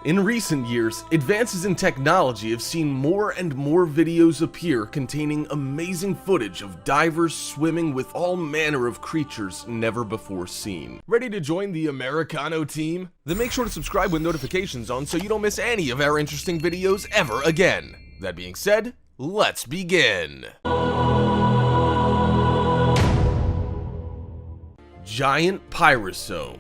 In recent years, advances in technology have seen more and more videos appear containing amazing footage of divers swimming with all manner of creatures never before seen. Ready to join the Americano team? Then make sure to subscribe with notifications on so you don't miss any of our interesting videos ever again. That being said, let's begin! Giant Pyrosome.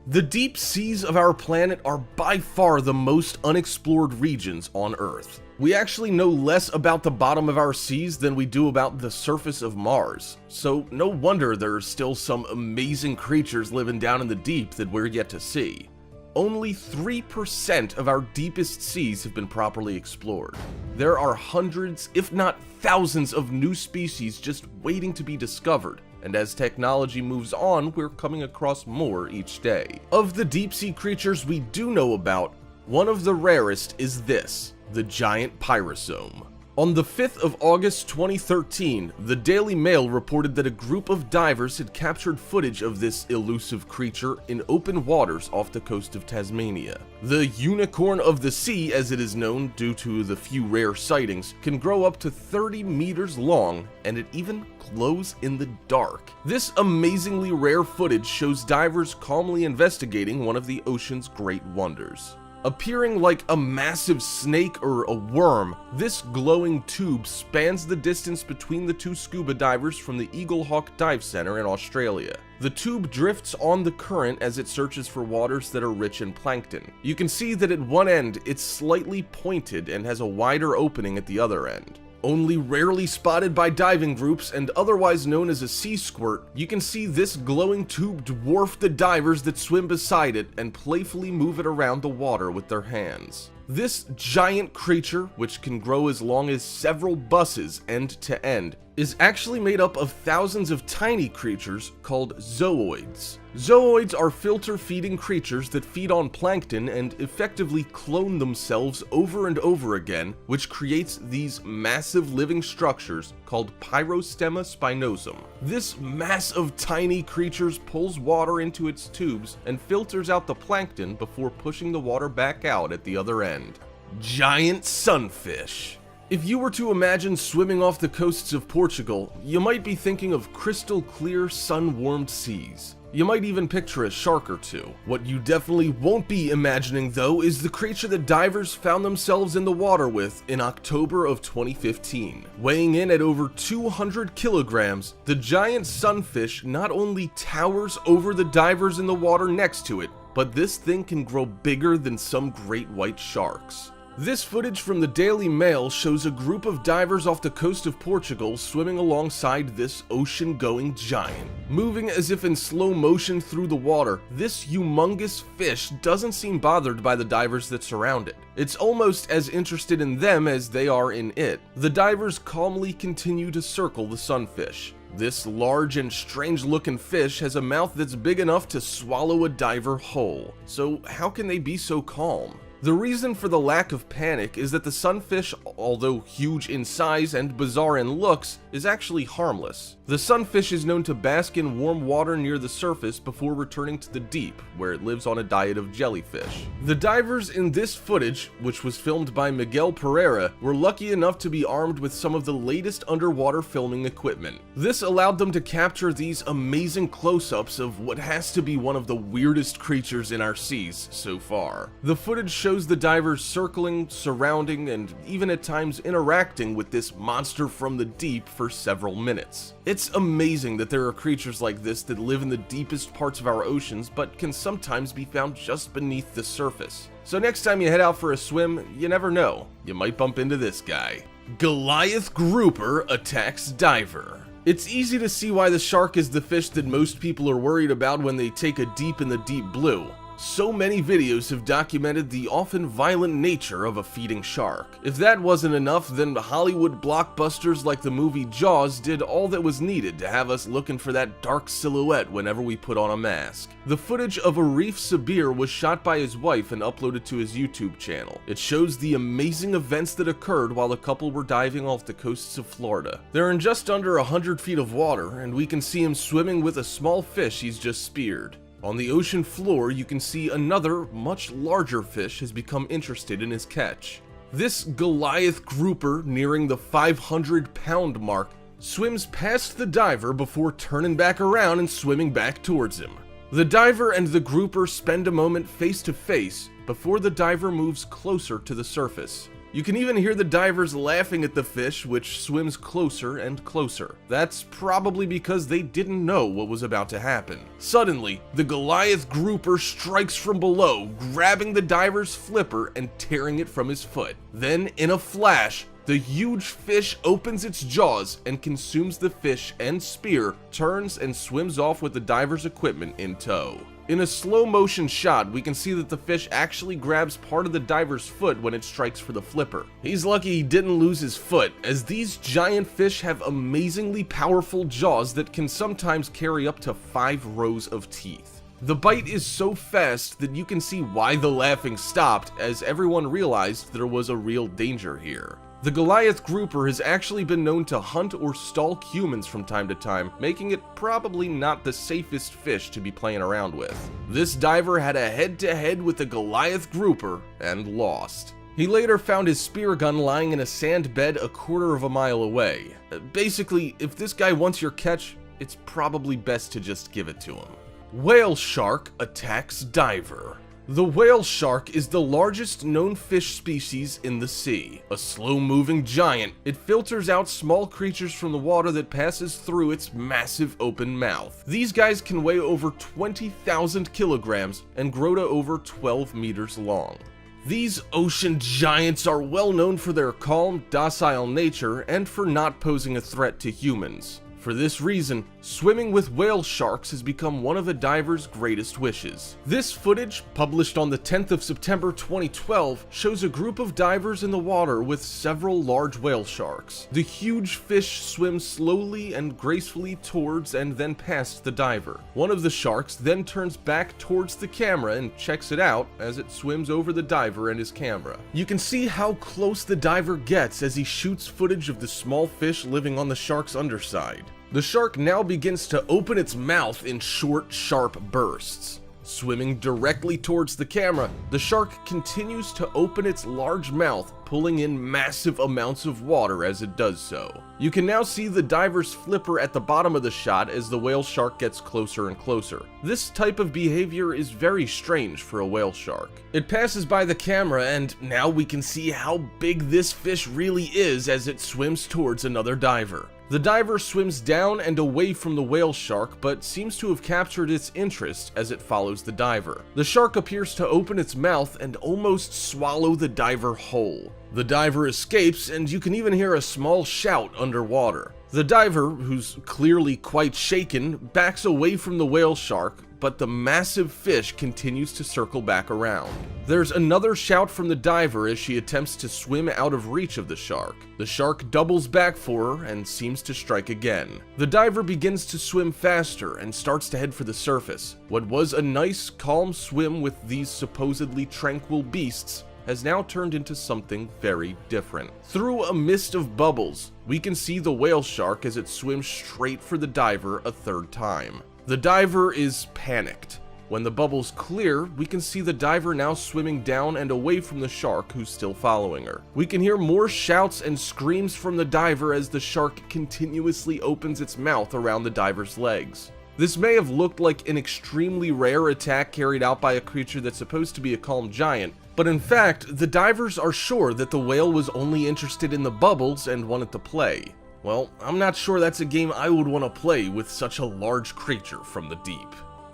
The deep seas of our planet are by far the most unexplored regions on Earth. We actually know less about the bottom of our seas than we do about the surface of Mars, so no wonder there are still some amazing creatures living down in the deep that we're yet to see. Only 3% of our deepest seas have been properly explored. There are hundreds, if not thousands, of new species just waiting to be discovered. And as technology moves on, we're coming across more each day. Of the deep-sea creatures we do know about, one of the rarest is this, the giant pyrosome. On the 5th of August 2013, the Daily Mail reported that a group of divers had captured footage of this elusive creature in open waters off the coast of Tasmania. The unicorn of the sea, as it is known due to the few rare sightings, can grow up to 30 meters long, and it even glows in the dark. This amazingly rare footage shows divers calmly investigating one of the ocean's great wonders. Appearing like a massive snake or a worm, this glowing tube spans the distance between the two scuba divers from the Eaglehawk Dive Center in Australia. The tube drifts on the current as it searches for waters that are rich in plankton. You can see that at one end it's slightly pointed and has a wider opening at the other end. Only rarely spotted by diving groups and otherwise known as a sea squirt, you can see this glowing tube dwarf the divers that swim beside it and playfully move it around the water with their hands. This giant creature, which can grow as long as several buses end to end, is actually made up of thousands of tiny creatures called zooids. Zooids are filter-feeding creatures that feed on plankton and effectively clone themselves over and over again, which creates these massive living structures called Pyrostemma spinosum. This mass of tiny creatures pulls water into its tubes and filters out the plankton before pushing the water back out at the other end. Giant sunfish. If you were to imagine swimming off the coasts of Portugal, you might be thinking of crystal clear, sun-warmed seas. You might even picture a shark or two. What you definitely won't be imagining, though, is the creature that divers found themselves in the water with in October of 2015. Weighing in at over 200 kilograms, the giant sunfish not only towers over the divers in the water next to it, but this thing can grow bigger than some great white sharks. This footage from the Daily Mail shows a group of divers off the coast of Portugal swimming alongside this ocean-going giant. Moving as if in slow motion through the water, this humongous fish doesn't seem bothered by the divers that surround it. It's almost as interested in them as they are in it. The divers calmly continue to circle the sunfish. This large and strange-looking fish has a mouth that's big enough to swallow a diver whole. So how can they be so calm? The reason for the lack of panic is that the sunfish, although huge in size and bizarre in looks, is actually harmless. The sunfish is known to bask in warm water near the surface before returning to the deep, where it lives on a diet of jellyfish. The divers in this footage, which was filmed by Miguel Pereira, were lucky enough to be armed with some of the latest underwater filming equipment. This allowed them to capture these amazing close-ups of what has to be one of the weirdest creatures in our seas so far. The footage shows the divers circling, surrounding, and even at times interacting with this monster from the deep for several minutes. It's amazing that there are creatures like this that live in the deepest parts of our oceans but can sometimes be found just beneath the surface. So next time you head out for a swim, you never know, you might bump into this guy. Goliath grouper attacks diver. It's easy to see why the shark is the fish that most people are worried about when they take a dip in the deep blue. So many videos have documented the often violent nature of a feeding shark. If that wasn't enough, then Hollywood blockbusters like the movie Jaws did all that was needed to have us looking for that dark silhouette whenever we put on a mask. The footage of Arif Sabir was shot by his wife and uploaded to his YouTube channel. It shows the amazing events that occurred while the couple were diving off the coasts of Florida. They're in just under 100 feet of water, and we can see him swimming with a small fish he's just speared. On the ocean floor, you can see another, much larger fish has become interested in his catch. This Goliath grouper, nearing the 500-pound mark, swims past the diver before turning back around and swimming back towards him. The diver and the grouper spend a moment face to face before the diver moves closer to the surface. You can even hear the divers laughing at the fish, which swims closer and closer. That's probably because they didn't know what was about to happen. Suddenly, the Goliath grouper strikes from below, grabbing the diver's flipper and tearing it from his foot. Then, in a flash, the huge fish opens its jaws and consumes the fish and spear, turns and swims off with the diver's equipment in tow. In a slow motion shot, we can see that the fish actually grabs part of the diver's foot when it strikes for the flipper. He's lucky he didn't lose his foot, as these giant fish have amazingly powerful jaws that can sometimes carry up to 5 rows of teeth. The bite is so fast that you can see why the laughing stopped, as everyone realized there was a real danger here. The Goliath grouper has actually been known to hunt or stalk humans from time to time, making it probably not the safest fish to be playing around with. This diver had a head-to-head with the Goliath grouper and lost. He later found his spear gun lying in a sand bed a quarter of a mile away. Basically, if this guy wants your catch, it's probably best to just give it to him. Whale shark attacks diver. The whale shark is the largest known fish species in the sea. A slow-moving giant, it filters out small creatures from the water that passes through its massive open mouth. These guys can weigh over 20,000 kilograms and grow to over 12 meters long. These ocean giants are well known for their calm, docile nature and for not posing a threat to humans. For this reason, swimming with whale sharks has become one of a diver's greatest wishes. This footage, published on the 10th of September 2012, shows a group of divers in the water with several large whale sharks. The huge fish swim slowly and gracefully towards and then past the diver. One of the sharks then turns back towards the camera and checks it out as it swims over the diver and his camera. You can see how close the diver gets as he shoots footage of the small fish living on the shark's underside. The shark now begins to open its mouth in short, sharp bursts. Swimming directly towards the camera, the shark continues to open its large mouth, pulling in massive amounts of water as it does so. You can now see the diver's flipper at the bottom of the shot as the whale shark gets closer and closer. This type of behavior is very strange for a whale shark. It passes by the camera, and now we can see how big this fish really is as it swims towards another diver. The diver swims down and away from the whale shark, but seems to have captured its interest as it follows the diver. The shark appears to open its mouth and almost swallow the diver whole. The diver escapes, and you can even hear a small shout underwater. The diver, who's clearly quite shaken, backs away from the whale shark, but the massive fish continues to circle back around. There's another shout from the diver as she attempts to swim out of reach of the shark. The shark doubles back for her and seems to strike again. The diver begins to swim faster and starts to head for the surface. What was a nice, calm swim with these supposedly tranquil beasts has now turned into something very different. Through a mist of bubbles, we can see the whale shark as it swims straight for the diver a third time. The diver is panicked. When the bubbles clear, we can see the diver now swimming down and away from the shark who's still following her. We can hear more shouts and screams from the diver as the shark continuously opens its mouth around the diver's legs. This may have looked like an extremely rare attack carried out by a creature that's supposed to be a calm giant, but in fact, the divers are sure that the whale was only interested in the bubbles and wanted to play. Well, I'm not sure that's a game I would want to play with such a large creature from the deep.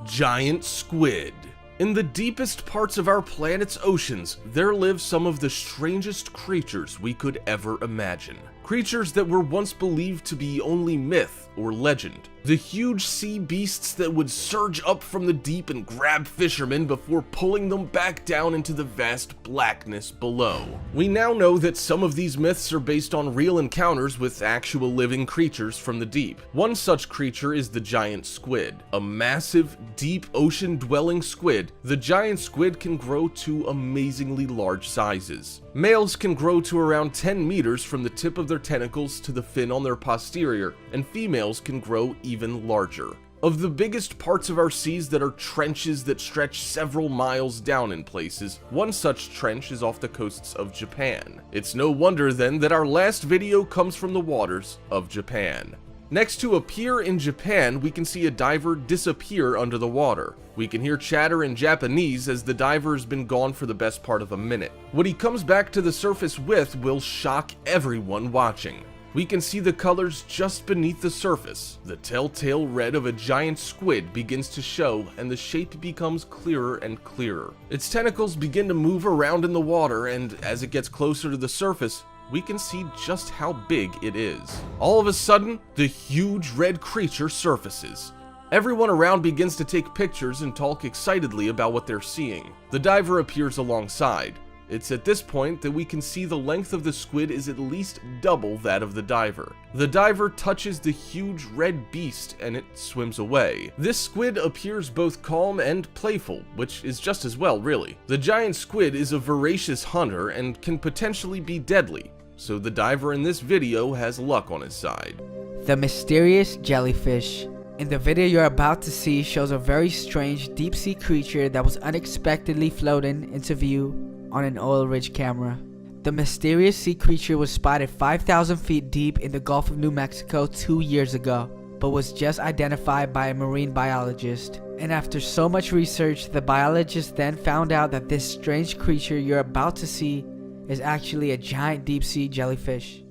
Giant squid. In the deepest parts of our planet's oceans, there live some of the strangest creatures we could ever imagine. Creatures that were once believed to be only myth or legend. The huge sea beasts that would surge up from the deep and grab fishermen before pulling them back down into the vast blackness below. We now know that some of these myths are based on real encounters with actual living creatures from the deep. One such creature is the giant squid. A massive, deep ocean-dwelling squid, the giant squid can grow to amazingly large sizes. Males can grow to around 10 meters from the tip of their tentacles to the fin on their posterior, and females can grow even larger. Of the biggest parts of our seas that are trenches that stretch several miles down in places, one such trench is off the coasts of Japan. It's no wonder then that our last video comes from the waters of Japan. Next to a pier in Japan, we can see a diver disappear under the water. We can hear chatter in Japanese as the diver has been gone for the best part of a minute. What he comes back to the surface with will shock everyone watching. We can see the colors just beneath the surface. The telltale red of a giant squid begins to show, and the shape becomes clearer and clearer. Its tentacles begin to move around in the water, and as it gets closer to the surface, we can see just how big it is. All of a sudden, the huge red creature surfaces. Everyone around begins to take pictures and talk excitedly about what they're seeing. The diver appears alongside. It's at this point that we can see the length of the squid is at least double that of the diver. The diver touches the huge red beast and it swims away. This squid appears both calm and playful, which is just as well, really. The giant squid is a voracious hunter and can potentially be deadly, so the diver in this video has luck on his side. The mysterious jellyfish. In the video you're about to see shows a very strange deep-sea creature that was unexpectedly floating into view on an oil-rich camera. The mysterious sea creature was spotted 5,000 feet deep in the Gulf of New Mexico 2 years ago, but was just identified by a marine biologist. And after so much research, the biologist then found out that this strange creature you're about to see is actually a giant deep-sea jellyfish.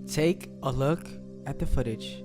Take a look at the footage.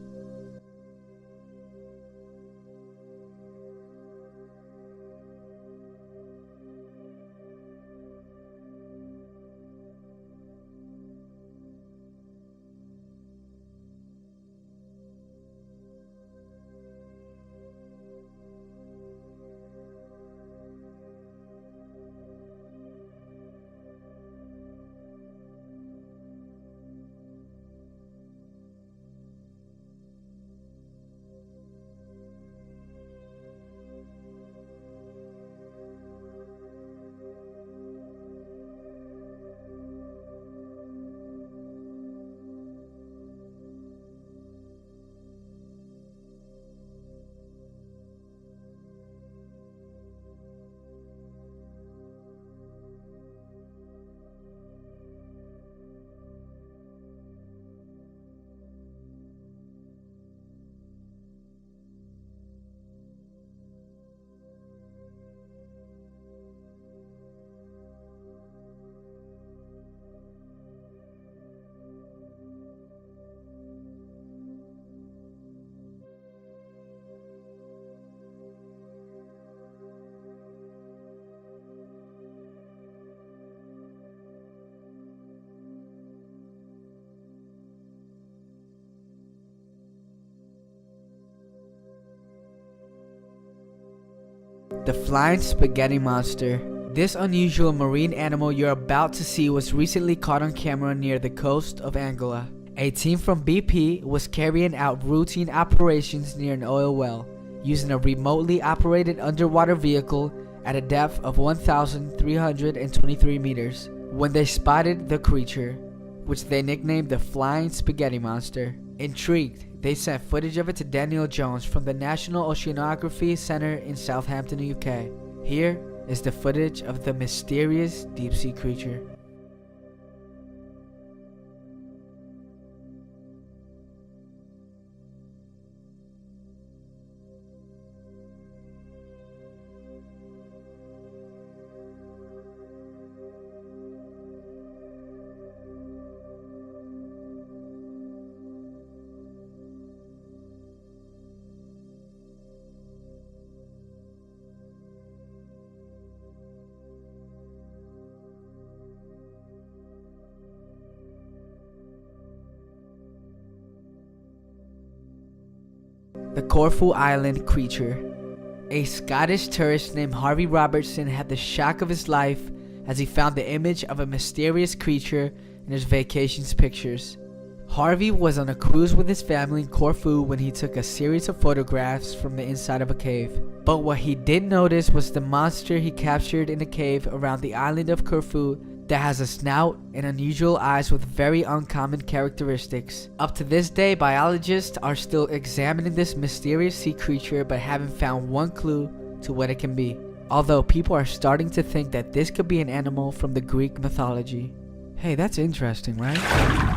The flying spaghetti monster. This unusual marine animal you're about to see was recently caught on camera near the coast of Angola. A team from BP was carrying out routine operations near an oil well, using a remotely operated underwater vehicle at a depth of 1,323 meters, when they spotted the creature, which they nicknamed the Flying Spaghetti Monster. Intrigued, they sent footage of it to Daniel Jones from the National Oceanography Center in Southampton, UK. Here is the footage of the mysterious deep-sea creature. The Corfu Island creature. A Scottish tourist named Harvey Robertson had the shock of his life as he found the image of a mysterious creature in his vacations pictures. Harvey was on a cruise with his family in Corfu when he took a series of photographs from the inside of a cave. But what he didn't notice was the monster he captured in a cave around the island of Corfu that has a snout and unusual eyes with very uncommon characteristics. Up to this day, biologists are still examining this mysterious sea creature but haven't found one clue to what it can be. Although people are starting to think that this could be an animal from the Greek mythology. Hey, that's interesting, right?